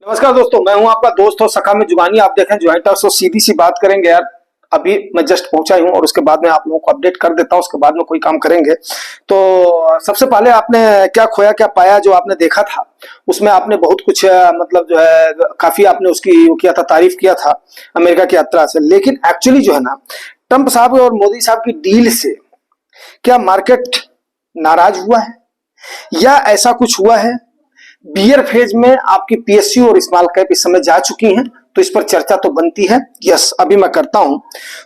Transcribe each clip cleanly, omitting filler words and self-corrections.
नमस्कार दोस्तों, मैं हूं आपका दोस्त और सखा में जुबानी। आप देखें ज्वाइंट टॉक्स, तो सीधी सी बात करेंगे यार। अभी मैं जस्ट पहुंचा ही हूं और उसके बाद में आप लोगों को अपडेट कर देता हूं, उसके बाद में कोई काम करेंगे। तो सबसे पहले आपने क्या खोया क्या पाया जो आपने देखा था, उसमें आपने बहुत कुछ मतलब जो है काफी आपने उसकी वो किया था, तारीफ किया था अमेरिका की यात्रा से। लेकिन एक्चुअली जो है ना, ट्रंप साहब और मोदी साहब की डील से क्या मार्केट नाराज हुआ है या ऐसा कुछ हुआ है? बियर फेज में आपकी पीएसयू और स्मॉल कैप इस समय जा चुकी हैं, तो इस पर चर्चा तो बनती है। यस, अभी मैं करता हूं।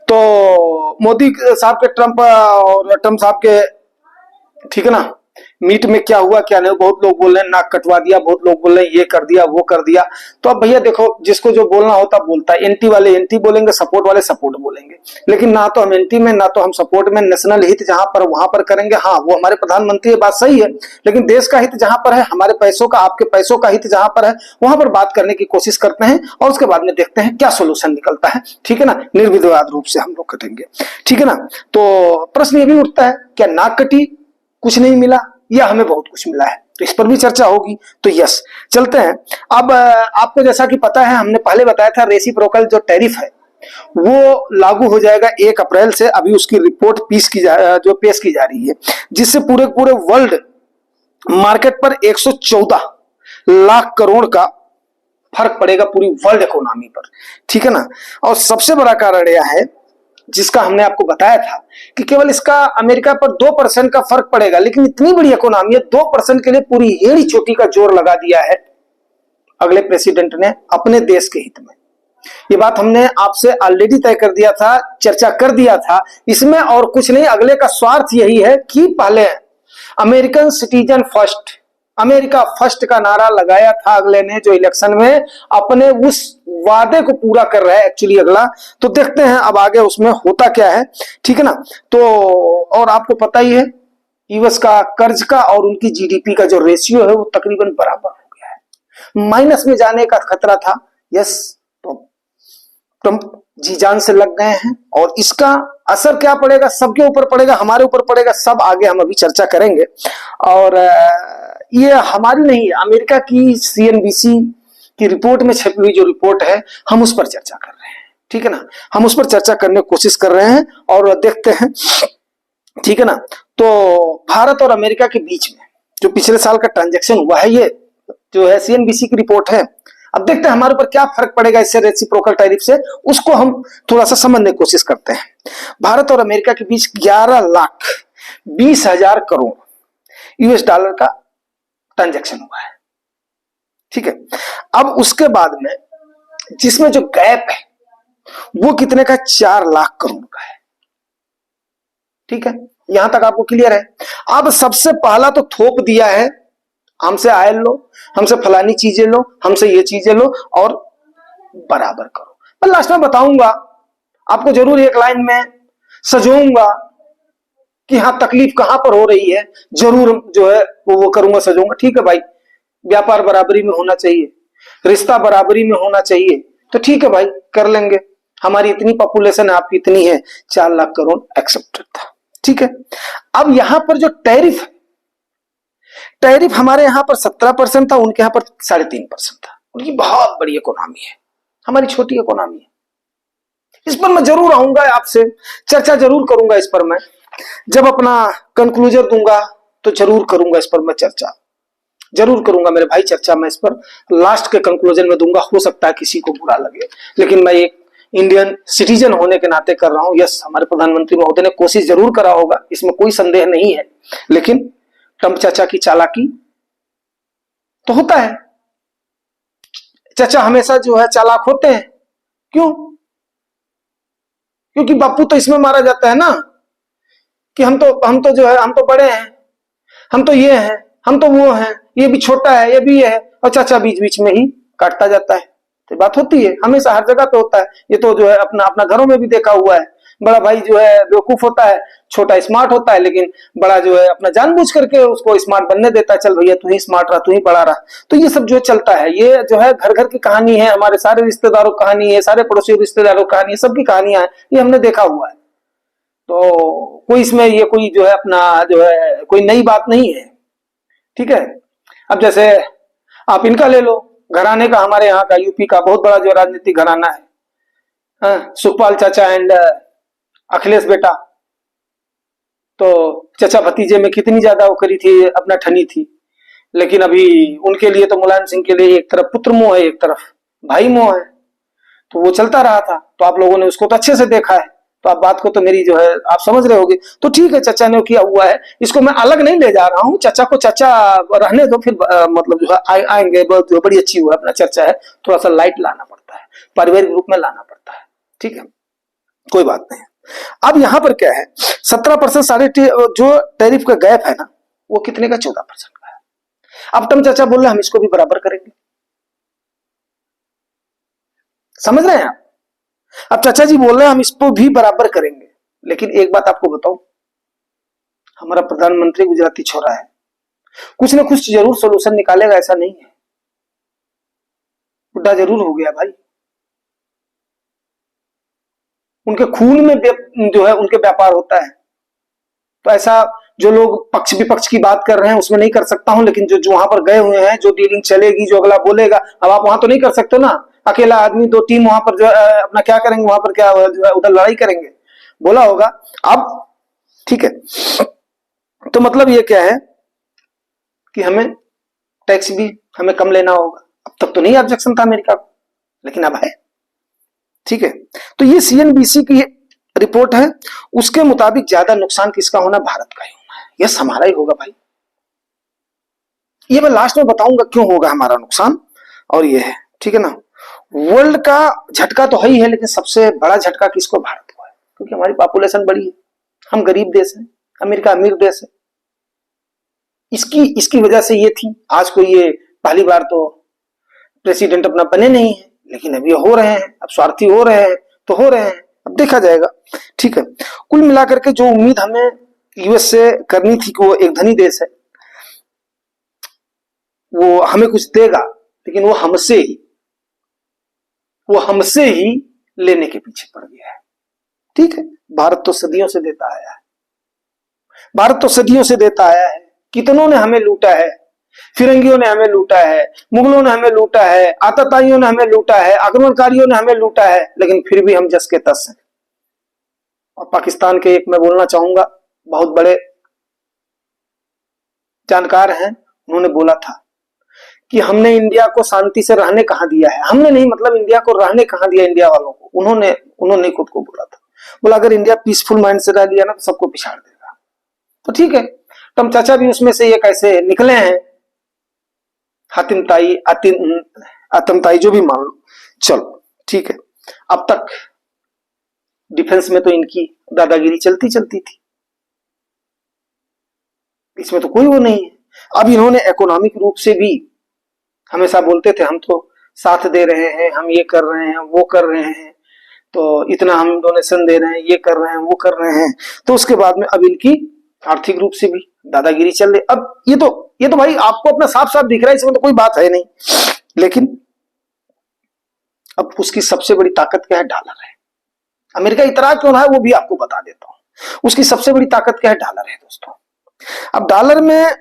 तो मोदी साहब के ट्रंप और ट्रंप साहब के, ठीक है ना, मीट में क्या हुआ क्या नहीं, बहुत लोग बोल रहे हैं नाक कटवा दिया, बहुत लोग बोल रहे हैं ये कर दिया वो कर दिया। तो अब भैया देखो, जिसको जो बोलना होता बोलता है। एंटी वाले एंटी बोलेंगे, सपोर्ट वाले सपोर्ट बोलेंगे। लेकिन ना तो हम एंटी में ना तो हम सपोर्ट में। नेशनल हित जहां पर वहां पर करेंगे। हाँ, वो हमारे प्रधानमंत्री, बात सही है, लेकिन देश का हित जहां पर है, हमारे पैसों का, आपके पैसों का हित जहां पर है, वहां पर बात करने की कोशिश करते हैं और उसके बाद में देखते हैं क्या सोल्यूशन निकलता है। ठीक है ना, निर्विवाद रूप से हम लोग करेंगे। ठीक है ना। तो प्रश्न ये भी उठता है, क्या नाक कटी कुछ नहीं मिला या हमें बहुत कुछ मिला है? तो इस पर भी चर्चा होगी। तो यस, चलते हैं। अब आपको जैसा कि पता है, हमने पहले बताया था, रेसिप्रोकल जो टैरिफ है वो लागू हो जाएगा 1 अप्रैल से। अभी उसकी रिपोर्ट पेश की जा रही है, जिससे पूरे पूरे वर्ल्ड मार्केट पर 114 लाख करोड़ का फर्क पड़ेगा पूरी वर्ल्ड इकोनॉमी पर। ठीक है ना। और सबसे बड़ा कारण यह है, जिसका हमने आपको बताया था, कि केवल इसका अमेरिका पर 2% का फर्क पड़ेगा, लेकिन इतनी बड़ी इकोनॉमी है, 2% के लिए पूरी एड़ी चोटी का जोर लगा दिया है अगले प्रेसिडेंट ने अपने देश के हित में। ये बात हमने आपसे ऑलरेडी तय कर दिया था, चर्चा कर दिया था। इसमें और कुछ नहीं, अगले का स्वार्थ यही है कि पहले American citizen first, America first का नारा लगाया था अगले ने जो इलेक्शन में, अपने उस वादे को पूरा कर रहा है एक्चुअली अगला। तो देखते हैं अब आगे उसमें होता क्या है। ठीक है ना। तो और आपको पता ही है, यूएस का कर्ज का और उनकी जीडीपी का जो रेशियो है वो तकरीबन बराबर हो गया है, माइनस में जाने का खतरा था। यस, तो ट्रंप जी जान से लग गए हैं और इसका असर क्या पड़ेगा, सबके ऊपर पड़ेगा, हमारे ऊपर पड़ेगा, सब आगे हम अभी चर्चा करेंगे। और ये हमारी नहीं है, अमेरिका की सीएनबीसी की रिपोर्ट में छपी हुई जो रिपोर्ट है, हम उस पर चर्चा कर रहे हैं। ठीक है ना, हम उस पर चर्चा करने की कोशिश कर रहे हैं और देखते हैं। ठीक है ना। तो भारत और अमेरिका के बीच में जो पिछले साल का ट्रांजैक्शन हुआ है, ये जो है सीएनबीसी की रिपोर्ट है। अब देखते हैं हमारे ऊपर क्या फर्क पड़ेगा इससे, रेसिप्रोकल टैरिफ से, उसको हम थोड़ा सा समझने की कोशिश करते हैं। भारत और अमेरिका के बीच 11,20,000 करोड़ यूएस डॉलर का ट्रांजैक्शन हुआ है। ठीक है। अब उसके बाद में जिसमें जो गैप है वो कितने का, 4 लाख करोड़ का है। ठीक है, यहां तक आपको क्लियर है। अब सबसे पहला तो थोप दिया है, हमसे आयल लो, हमसे फलानी चीजें लो, हमसे ये चीजें लो और बराबर करो। मैं लास्ट में बताऊंगा आपको, जरूर एक लाइन में सजोऊंगा कि हाँ तकलीफ कहां पर हो रही है, जरूर जो है वो करूंगा, सजूंगा। ठीक है भाई, व्यापार बराबरी में होना चाहिए, रिश्ता बराबरी में होना चाहिए, तो ठीक है भाई, कर लेंगे। हमारी इतनी पॉपुलेशन है, आपकी इतनी है, 4 लाख करोड़ एक्सेप्टेड था। ठीक है। अब यहां पर जो टैरिफ, टैरिफ हमारे यहां पर 17% था, उनके यहां पर 3.5% था। उनकी बहुत बड़ी इकोनॉमी है, हमारी छोटी इकोनॉमी है। इस पर मैं जरूर आऊंगा, आपसे चर्चा जरूर करूंगा। इस पर मैं जब अपना कंक्लूजन दूंगा तो जरूर करूंगा, इस पर मैं चर्चा जरूर करूंगा मेरे भाई। चर्चा मैं इस पर लास्ट के कंक्लूजन में दूंगा। हो सकता है किसी को बुरा लगे, लेकिन मैं एक इंडियन सिटीजन होने के नाते कर रहा हूं। यस, हमारे प्रधानमंत्री महोदय ने कोशिश जरूर करा होगा, इसमें कोई संदेह नहीं है, लेकिन ट्रंप चाचा की चालाकी तो होता है। चाचा हमेशा जो है चालाक होते हैं। क्यों? क्योंकि बापू तो इसमें मारा जाता है ना, कि हम तो जो है, हम तो बड़े हैं, हम तो ये हैं, हम तो वो हैं, ये भी छोटा है, ये भी ये है, और चाचा बीच बीच में ही काटता जाता है। तो बात होती है, हमेशा हर जगह पे होता है। ये तो जो है अपना अपना घरों में भी देखा हुआ है। बड़ा भाई जो है बेवकूफ होता है, छोटा स्मार्ट होता है, लेकिन बड़ा जो है अपना जानबूझ करके उसको स्मार्ट बनने देता है। चल भैया तू ही स्मार्ट रहा, तू ही बड़ा रहा। तो ये सब जो चलता है, ये जो है घर घर की कहानी है, हमारे सारे रिश्तेदारों की कहानी है, सारे पड़ोसी रिश्तेदारों की कहानी है, सबकी कहानियां है, ये हमने देखा हुआ है। तो कोई इसमें ये कोई जो है अपना जो है कोई नई बात नहीं है। ठीक है। अब जैसे आप इनका ले लो, घराने का, हमारे यहाँ का यूपी का बहुत बड़ा जो राजनीतिक घराना है, हाँ, सुखपाल चाचा एंड अखिलेश बेटा। तो चाचा भतीजे में कितनी ज्यादा वो करी थी, अपना ठनी थी। लेकिन अभी उनके लिए तो मुलायम सिंह के लिए एक तरफ पुत्र मोह है, एक तरफ भाई मोह है। तो वो चलता रहा था, तो आप लोगों ने उसको तो अच्छे से देखा है, तो आप बात को तो मेरी जो है आप समझ रहे होगे। तो ठीक है, चाचा ने किया हुआ है, इसको मैं अलग नहीं ले जा रहा हूँ, चाचा को चाचा रहने दो, फिर मतलब जो है आएंगे, बहुत बड़ी अच्छी हुआ अपना चर्चा है, थोड़ा सा लाइट लाना पड़ता है, पारिवारिक रूप में लाना पड़ता है, ठीक है, कोई बात नहीं। अब यहां पर क्या है, 17% सारे जो टैरिफ का गैप है ना, वो कितने का, 14% का है। अब तुम चाचा बोल रहे हम इसको भी बराबर करेंगे, समझ रहे हैं आप। अब चाचा जी बोल रहे हैं हम इसको भी बराबर करेंगे, लेकिन एक बात आपको बताऊं, हमारा प्रधानमंत्री गुजराती छोरा है, कुछ ना कुछ जरूर सोल्यूशन निकालेगा, ऐसा नहीं है। बुढ़ा जरूर हो गया भाई, उनके खून में जो है उनके व्यापार होता है। तो ऐसा जो लोग पक्ष विपक्ष की बात कर रहे हैं उसमें नहीं कर सकता हूं, लेकिन जो वहां पर गए हुए हैं, जो डीलिंग चलेगी, जो अगला बोलेगा, अब आप वहां तो नहीं कर सकते ना, अकेला आदमी, 2 टीम वहां पर जो है अपना क्या करेंगे, वहां पर क्या जो है उधर लड़ाई करेंगे, बोला होगा। अब ठीक है, तो मतलब ये क्या है कि हमें टैक्स भी हमें कम लेना होगा। अब तक तो नहीं ऑब्जेक्शन था अमेरिका को, लेकिन अब है, ठीक है। तो ये सीएनबीसी की रिपोर्ट है, उसके मुताबिक ज्यादा नुकसान किसका होना, भारत का ही होना है, यस हमारा ही होगा भाई। ये मैं लास्ट में बताऊंगा क्यों होगा हमारा नुकसान, और ये है, ठीक है ना। वर्ल्ड का झटका तो है ही है, लेकिन सबसे बड़ा झटका किसको, भारत को है, क्योंकि हमारी पॉपुलेशन बड़ी है, हम गरीब देश है, अमेरिका अमीर देश है। इसकी वजह से ये थी, आज को ये पहली बार तो प्रेसिडेंट अपना बने नहीं है, लेकिन अब ये हो रहे हैं, अब स्वार्थी हो रहे हैं तो हो रहे हैं, अब देखा जाएगा, ठीक है। कुल मिलाकर के जो उम्मीद हमें यूएस से करनी थी कि वो एक धनी देश है, वो हमें कुछ देगा, लेकिन वो हमसे ही लेने के पीछे पड़ गया है, ठीक है। भारत तो सदियों से देता आया है, भारत तो सदियों से देता आया है, कितनों ने हमें लूटा है, फिरंगियों ने हमें लूटा है, मुगलों ने हमें लूटा है, आतताइयों ने हमें लूटा है, आक्रमणकारियों ने हमें लूटा है, लेकिन फिर भी हम जस के तस हैं। और पाकिस्तान के एक मैं बोलना चाहूंगा, बहुत बड़े जानकार हैं, उन्होंने बोला था कि हमने इंडिया को शांति से रहने कहां दिया है, हमने नहीं, मतलब इंडिया को रहने कहां दिया, इंडिया वालों को, उन्होंने खुद को बोला था, बोला अगर इंडिया पीसफुल माइंड से रह लिया ना तो सबको पिछाड़ देगा। तो ठीक है, तुम चाचा भी उसमें से एक ऐसे निकले हैं, आतिमताई जो भी मान लो, चलो ठीक है। अब तक डिफेंस में तो इनकी दादागिरी चलती थी, इसमें तो कोई वो नहीं है। अब इन्होंने इकोनॉमिक रूप से भी, हमेशा बोलते थे हम तो साथ दे रहे हैं, हम ये कर रहे हैं, वो कर रहे हैं, तो इतना हम डोनेशन दे रहे हैं, ये कर रहे हैं, वो कर रहे हैं, तो उसके बाद में अब इनकी आर्थिक रूप से भी दादागिरी चल रही। अब ये तो भाई आपको अपना साफ साफ दिख रहा है, इसमें तो कोई बात है नहीं, लेकिन अब उसकी सबसे बड़ी ताकत क्या है, डॉलर है। अमेरिका इतना क्यों है वो भी आपको बता देता हूं, उसकी सबसे बड़ी ताकत क्या है, डॉलर है दोस्तों। अब डॉलर में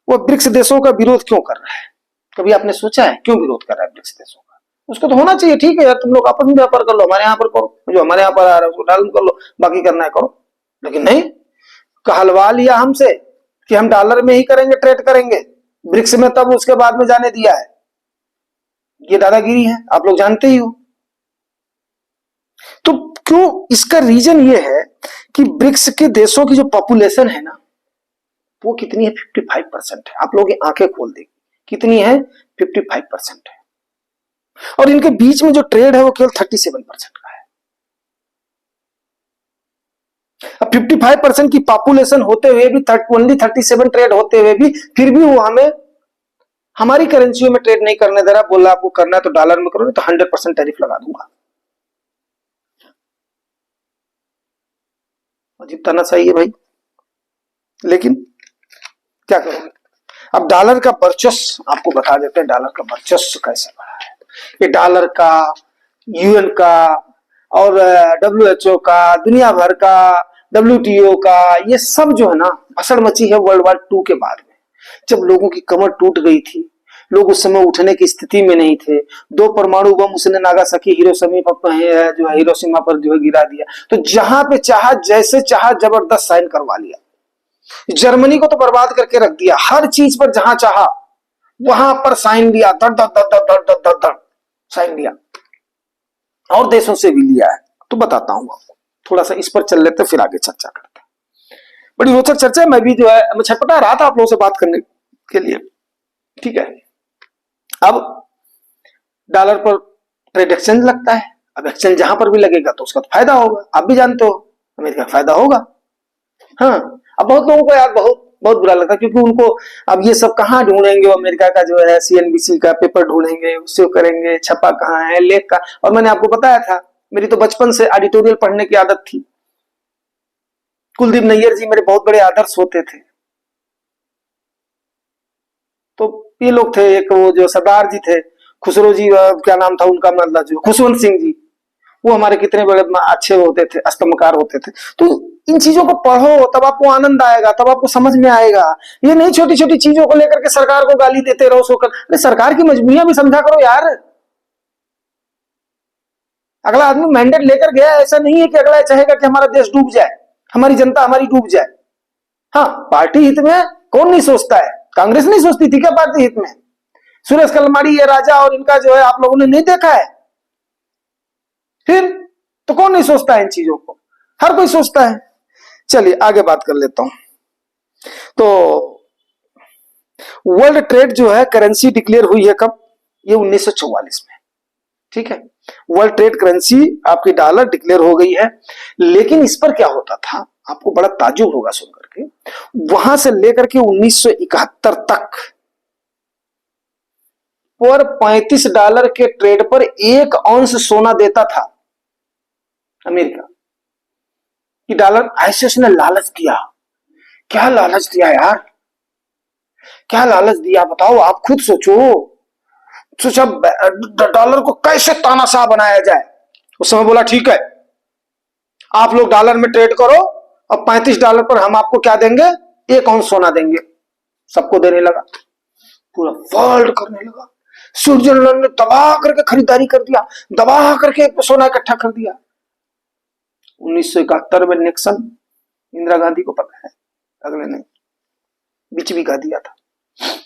वो ब्रिक्स देशों का विरोध क्यों कर रहा है, कभी आपने सोचा है क्यों विरोध कर रहा है ब्रिक्स देशों का? उसको तो होना चाहिए, ठीक है यार, तुम लोग आपस में व्यापार कर लो, हमारे यहाँ पर करो, जो हमारे यहाँ पर आ रहा है उसको डॉलर कर लो, बाकी करना है करो, लेकिन नहीं, कहलवा लिया हमसे कि हम डॉलर में ही करेंगे, ट्रेड करेंगे ब्रिक्स में, तब उसके बाद में जाने दिया है। ये दादागिरी है, आप लोग जानते ही हो। तो क्यों, इसका रीजन ये है कि ब्रिक्स के देशों की जो पॉपुलेशन है ना, वो कितनी है, 55% है। आप लोग आंखें खोल देंगे, कितनी है, 55% है। और इनके बीच में जो ट्रेड है वो केवल 37% का है। अब 55% की पॉपुलेशन होते हुए भी, ओनली 37 ट्रेड होते हुए भी, फिर भी वो हमें हमारी करेंसियों में ट्रेड नहीं करने दे रहा, बोला आपको करना है तो डॉलर में करो, नहीं तो 100% टैरिफ लगा दूंगा। अजीब ताना सही है भाई, लेकिन क्या करोगे। अब डॉलर का वर्चस्व आपको बता देते हैं, डॉलर का वर्चस्व कैसे बढ़ा है। ये डॉलर का, यूएन का और डब्ल्यूएचओ का, दुनिया भर का, डब्ल्यूटीओ का, ये सब जो है ना भसड़ मची है वर्ल्ड वार 2 के बाद में, जब लोगों की कमर टूट गई थी, लोग उस समय उठने की स्थिति में नहीं थे। 2 परमाणु बम उसने नागासाकी हिरोशिमा पर जो है हिरोशिमा पर जो है गिरा दिया। तो जहां पे चाहा जैसे चाहा जबरदस्त साइन करवा लिया। जर्मनी को तो बर्बाद करके रख दिया, हर चीज पर जहां चाहा वहां पर साइन लिया, धड़ धड़ धड़ धड़ धड़ धड़ धड़ धड़ साइन लिया, और देशों से भी लिया है। तो बताता हूं आपको, थोड़ा सा इस पर चल लेते फिर आगे चर्चा करते हैं। बड़ी रोचक चर्चा है, मैं भी जो है मैं छटपटा रहा था आप लोगों से बात करने के लिए। ठीक है, अब डॉलर पर ट्रेड एक्सचेंज लगता है। अब एक्सचेंज जहां पर भी लगेगा तो उसका तो फायदा होगा, आप भी जानते हो अमेरिका का फायदा होगा। हाँ, अब बहुत लोगों को यार बहुत बहुत बुरा लगता है, क्योंकि उनको अब ये सब कहाँ ढूंढेंगे, वो अमेरिका का जो है सीएनबीसी का पेपर ढूंढेंगे, उससे करेंगे, छपा कहाँ है, लेख का। और मैंने आपको बताया था, मेरी तो बचपन से एडिटोरियल पढ़ने की आदत थी। कुलदीप नैयर जी मेरे बहुत बड़े आदर्श होते थे। तो ये लोग थे, एक वो जो सरदार जी थे, खुसरो जी, क्या नाम था उनका, मतलब जो खुशवंत सिंह जी, वो हमारे कितने बड़े अच्छे होते थे, स्तंभकार होते थे। तो इन चीजों को पढ़ो, तब आपको आनंद आएगा, तब आपको समझ में आएगा। ये नहीं छोटी छोटी चीजों को लेकर के सरकार को गाली देते रहो सोकर। अरे सरकार की मजबूरियां भी समझा करो यार। अगला आदमी मैंडेट लेकर गया, ऐसा नहीं है कि अगला चाहेगा कि हमारा देश डूब जाए, हमारी जनता हमारी डूब जाए। हाँ, पार्टी हित में कौन नहीं सोचता है, कांग्रेस नहीं सोचती थी क्या पार्टी हित में? सुरेश कलमाड़ी, ये राजा और इनका जो है आप लोगों ने नहीं देखा है? फिर तो कौन नहीं सोचता है इन चीजों को, हर कोई सोचता है। चलिए आगे बात कर लेता हूं। तो वर्ल्ड ट्रेड जो है करेंसी डिक्लेयर हुई है कब? ये 1944 में। ठीक है, वर्ल्ड ट्रेड करेंसी आपकी डॉलर डिक्लेयर हो गई है। लेकिन इस पर क्या होता था, आपको बड़ा ताज्जुब होगा सुनकर के, वहां से लेकर के 1971 तक पर $35 के ट्रेड पर 1 औंस सोना देता था अमेरिका। कि डॉलर ऐसे उसने लालच दिया। क्या लालच दिया यार, क्या लालच दिया बताओ, आप खुद सोचो। सोचा डॉलर को कैसे तानाशाह बनाया जाए। उस समय बोला ठीक है, आप लोग डॉलर में ट्रेड करो, और $35 पर हम आपको क्या देंगे, 1 औंस सोना देंगे। सबको देने लगा, पूरा वर्ल्ड करने लगा। स्विट्जरलैंड ने दबा करके खरीदारी कर दिया, दबा करके सोना इकट्ठा कर दिया। 1971 में निक्सन, इंदिरा गांधी को पता है, अगले ने बीच भी कह दिया था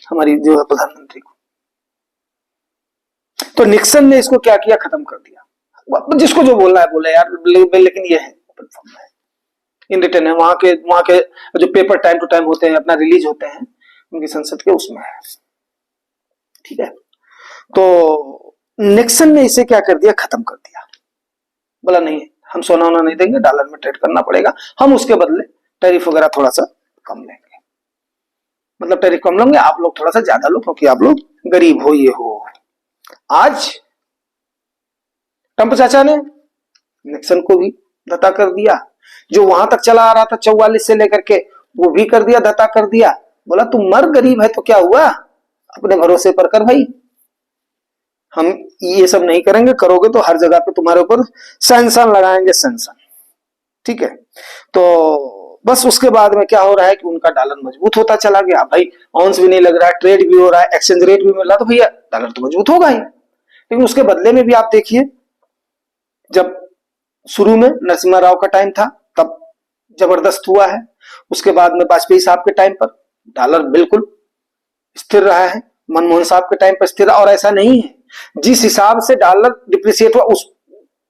हमारी जो है प्रधानमंत्री को। तो निक्सन ने इसको क्या किया, खत्म कर दिया। जिसको जो बोलना है बोले यार, लेकिन ये है इन रिटर्न है, वहां के जो पेपर टाइम टू टाइम होते हैं, अपना रिलीज होते हैं उनकी संसद के, उसमें है। ठीक है, तो निक्सन ने इसे क्या कर दिया, खत्म कर दिया। बोला नहीं, हम सोना वोना नहीं देंगे, डॉलर में ट्रेड करना पड़ेगा, हम उसके बदले टैरिफ वगैरह थोड़ा सा कम लेंगे। मतलब टैरिफ कम लेंगे, आप लोग थोड़ा सा ज्यादा लो, क्योंकि आप लोग गरीब हो, ये हो। आज ट्रंप चाचा ने निक्सन को भी धता कर दिया। जो वहां तक चला आ रहा था 44 से लेकर के, वो भी कर दिया, धता कर दिया। बोला तुम मर, गरीब है तो क्या हुआ, अपने भरोसे पर कर भाई, हम ये सब नहीं करेंगे, करोगे तो हर जगह पे तुम्हारे ऊपर सैंक्शन लगाएंगे, सैंक्शन। ठीक है, तो बस उसके बाद में क्या हो रहा है कि उनका डॉलर मजबूत होता चला गया। भाई ऑन्स भी नहीं लग रहा है, ट्रेड भी हो रहा है, एक्सचेंज रेट भी मिल रहा, तो भैया डॉलर तो मजबूत होगा ही। लेकिन उसके बदले में भी आप देखिए, जब शुरू में नरसिम्हा राव का टाइम था तब जबरदस्त हुआ है। उसके बाद में वाजपेयी साहब के टाइम पर डॉलर बिल्कुल स्थिर रहा है, मनमोहन साहब के टाइम पर स्थिर। और ऐसा नहीं है, जिस हिसाब से डॉलर डिप्रिशिएट हुआ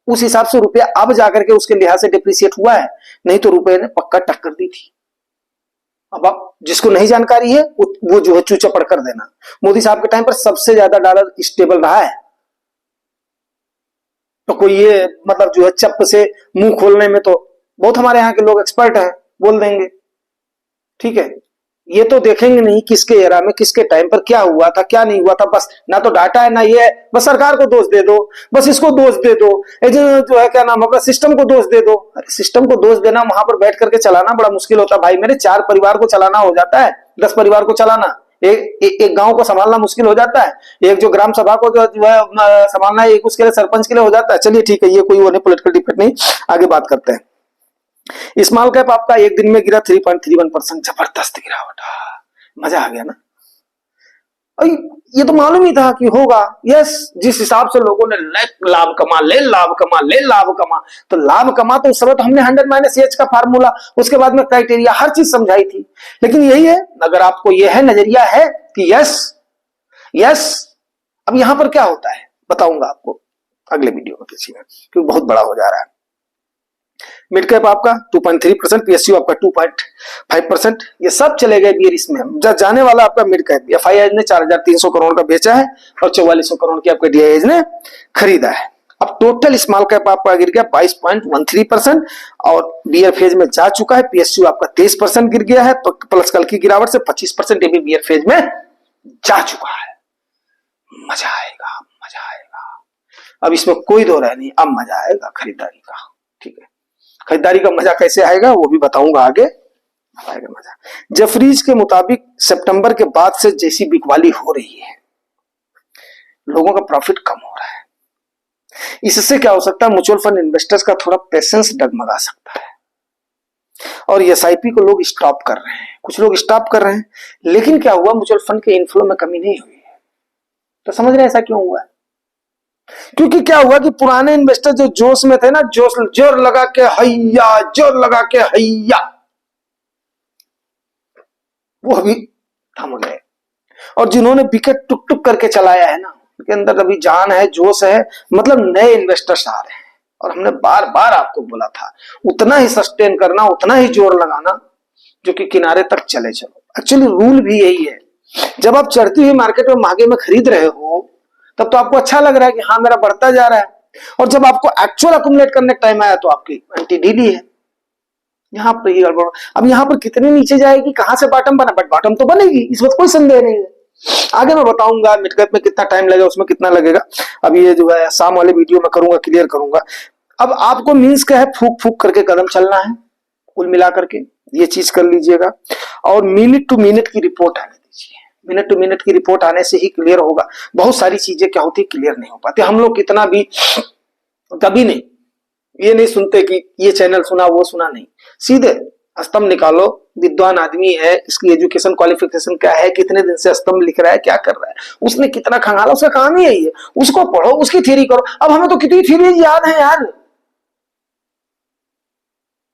उस हिसाब से रुपया अब जाकर के उसके लिहाज से डिप्रिशिएट हुआ है, नहीं तो रुपये ने पक्का टक्कर दी थी। अब आप जिसको नहीं जानकारी है वो जो है चूचा पढ़ कर देना। मोदी साहब के टाइम पर सबसे ज्यादा डॉलर स्टेबल रहा है। तो कोई ये मतलब जो है चप से मुंह खोलने में तो बहुत हमारे यहाँ के लोग एक्सपर्ट हैं, बोल देंगे। ठीक है, ये तो देखेंगे नहीं किसके एरा में किसके टाइम पर क्या हुआ था क्या नहीं हुआ था। बस ना तो डाटा है ना ये है, बस सरकार को दोष दे दो, बस इसको दोष दे दो, जो है क्या नाम, अपना सिस्टम को दोष दे दो। अरे सिस्टम को दोष देना, वहां पर बैठ करके चलाना बड़ा मुश्किल होता है भाई मेरे। 4 परिवार को चलाना हो जाता है, 10 परिवार को चलाना, एक गांव को संभालना मुश्किल हो जाता है, एक जो ग्राम सभा को जो है संभालना है, एक उसके लिए सरपंच के लिए हो जाता है। चलिए ठीक है, ये कोई वो नहीं, पॉलिटिकल डिबेट नहीं, आगे बात करते हैं। स्मॉल कैप आपका एक दिन में गिरा 3.31%, जबरदस्त गिरावट, मजा आ गया ना। अरे ये तो मालूम ही था कि होगा। यस, जिस हिसाब से लोगों ने लाभ कमा, ले लाभ कमा, ले लाभ कमा, तो लाभ कमा तो उस समय तो हमने 100 - H का फार्मूला, उसके बाद में क्राइटेरिया, हर चीज समझाई थी। लेकिन यही है, अगर आपको यह है नजरिया है कि यस यस, अब यहां पर क्या होता है बताऊंगा आपको अगले वीडियो में किसी में, क्योंकि बहुत बड़ा हो जा रहा है। मिड कैप आपका 2.3%, पीएसयू आपका 2.5%, ये सब चले गए बियर इसमें। जाने वाला आपका मिड कैप, एफआईआई ने 4,300 करोड़ का बेचा है और 4400 करोड़ की आपके डीआईएज ने खरीदा है। अब टोटल स्मॉल कैप आपका गिर गया 22.13% और बियर फेज में जा चुका है। पीएसयू आपका 23% गिर गया है, प्लस कल की गिरावट से 25% ये भी बियर फेज में जा चुका है। मजा आएगा, मजा आएगा, अब इसमें कोई दो राय नहीं, अब मजा आएगा खरीदारी का। ठीक है, खरीदारी का मजा कैसे आएगा वो भी बताऊंगा आगे, आएगा मजा। जफरीज के मुताबिक सितंबर के बाद से जैसी बिकवाली हो रही है, लोगों का प्रॉफिट कम हो रहा है। इससे क्या हो सकता है, म्यूचुअल फंड इन्वेस्टर्स का थोड़ा पेशेंस डगमगा सकता है और एसआईपी को लोग स्टॉप कर रहे हैं, कुछ लोग स्टॉप कर रहे हैं। लेकिन क्या हुआ, म्यूचुअल फंड के इनफ्लो में कमी नहीं हुई है। तो समझ रहे हैं ऐसा क्यों हुआ है? क्योंकि क्या हुआ कि पुराने इन्वेस्टर जो जोश में थे ना, जोर लगा के हैया, जोर लगा के हैया, वो अभी थम गए। और जिन्होंने विकेट टुक टुक करके चलाया है ना, उनके अंदर अभी जान है, जोश है, मतलब नए इन्वेस्टर्स आ रहे हैं। और हमने बार बार आपको बोला था, उतना ही सस्टेन करना, उतना ही जोर लगाना जो कि किनारे तक चले चलो। एक्चुअली रूल भी यही है, जब आप चढ़ती हुई मार्केट में महंगे में खरीद रहे हो तब तो आपको अच्छा लग रहा है कि हाँ मेरा बढ़ता जा रहा है, और जब आपको एक्चुअल अकुमुलेट करने का टाइम आया तो आपकी एंटी ढीली है। यहां पर ही गड़बड़। अब यहां पर कितने नीचे जाएगी, कहां से बॉटम बना, बट बॉटम तो बनेगी, इस वक्त कोई संदेह नहीं है। आगे मैं बताऊंगा मिड कैप में कितना टाइम लगेगा, उसमें कितना लगेगा, अब ये जो है शाम वाले वीडियो में करूंगा, क्लियर करूंगा। अब आपको मीन्स क्या है, फूक फूक करके कदम चलना है, कुल मिला करके ये चीज कर लीजिएगा। और मिनट टू मिनट की रिपोर्ट आने दीजिए, मिनट टू मिनट की रिपोर्ट आने से ही क्लियर होगा। बहुत सारी चीजें क्या होती क्लियर नहीं हो पाती। हम लोग कितना भी कभी नहीं ये नहीं सुनते कि ये चैनल सुना वो सुना, नहीं, सीधे स्तंभ निकालो, विद्वान आदमी है, इसकी एजुकेशन क्वालिफिकेशन क्या है, कितने दिन से स्तंभ लिख रहा है, क्या कर रहा है, उसने कितना खंगाला, उसका काम ही यही है, उसको पढ़ो, उसकी थ्योरी करो। अब हमें तो कितनी थ्योरी याद है यार।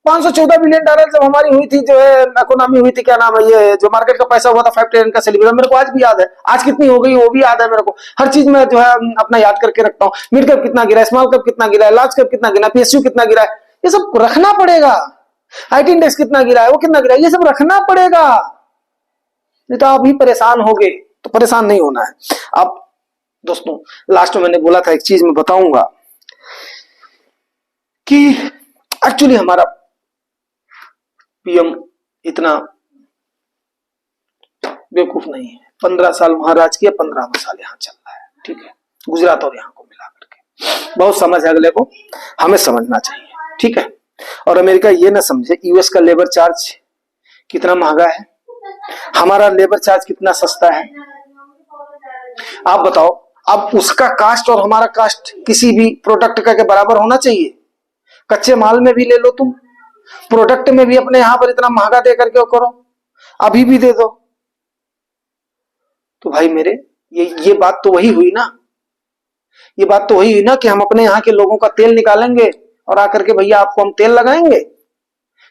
514 बिलियन डॉलर जब हमारी हुई थी, जो है इकोनॉमी हुई थी, क्या नाम है ये, जो मार्केट का पैसा हुआ था 5 ट्रिलियन का सेलिब्रेशन, मेरे को आज भी याद है। आज कितनी हो गई वो भी याद है मेरे को, हर चीज में जो है अपना याद करके रखता हूँ। मिड कैप कितना गिरा है, स्मॉल कैप कितना गिरा है, लार्ज कैप कितना गिरा है, पीएसयू कितना गिरा है, ये सब रखना पड़ेगा। आईटी इंडेक्स कितना गिरा है, वो कितना गिरा है, ये सब रखना पड़ेगा, नहीं तो आप भी परेशान होगे। तो परेशान नहीं होना है। अब दोस्तों लास्ट में मैंने बोला था एक चीज मैं बताऊंगा कि एक्चुअली हमारा पीएम इतना बेवकूफ नहीं है। 15 साल वहां राज किया, 15वां साल यहाँ चल रहा है। ठीक है, गुजरात और यहाँ को मिला करके बहुत समझ है, अगले को हमें समझना चाहिए। ठीक है, और अमेरिका ये ना समझे यूएस का लेबर चार्ज कितना महंगा है, हमारा लेबर चार्ज कितना सस्ता है। आप बताओ, अब उसका कास्ट और हमारा कास्ट किसी भी प्रोडक्ट का के बराबर होना चाहिए। कच्चे माल में भी ले लो तुम, प्रोडक्ट में भी अपने यहां पर इतना महंगा दे करके करो, अभी भी दे दो। तो भाई मेरे ये बात तो वही हुई ना, ये बात तो वही हुई ना कि हम अपने यहाँ के लोगों का तेल निकालेंगे और आकर के भैया आपको हम तेल लगाएंगे।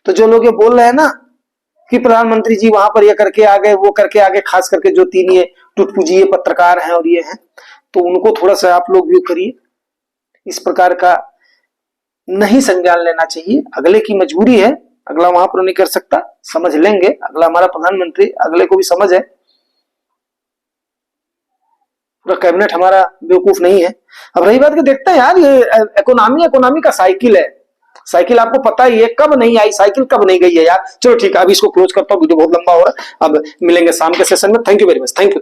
तो जो लोग ये बोल रहे हैं ना कि प्रधानमंत्री जी वहां पर ये करके आ गए, वो करके आ गए, खास करके जो 3 ये टुटपुजिए पत्रकार हैं और ये हैं, तो उनको थोड़ा सा आप लोग व्यू करिए। इस प्रकार का नहीं संज्ञान लेना चाहिए, अगले की मजबूरी है, अगला वहां पर नहीं कर सकता, समझ लेंगे। अगला हमारा प्रधानमंत्री, अगले को भी समझ है, पूरा कैबिनेट हमारा बेवकूफ नहीं है। अब रही बात कि देखते हैं यार, ये इकोनॉमी का साइकिल है, साइकिल आपको पता ही है कब नहीं आई, साइकिल कब नहीं गई है यार। चलो ठीक है, अभी इसको क्लोज करता हूँ, वीडियो बहुत लंबा हो रहा है। अब मिलेंगे शाम के सेशन में। Thank you very much, thank you.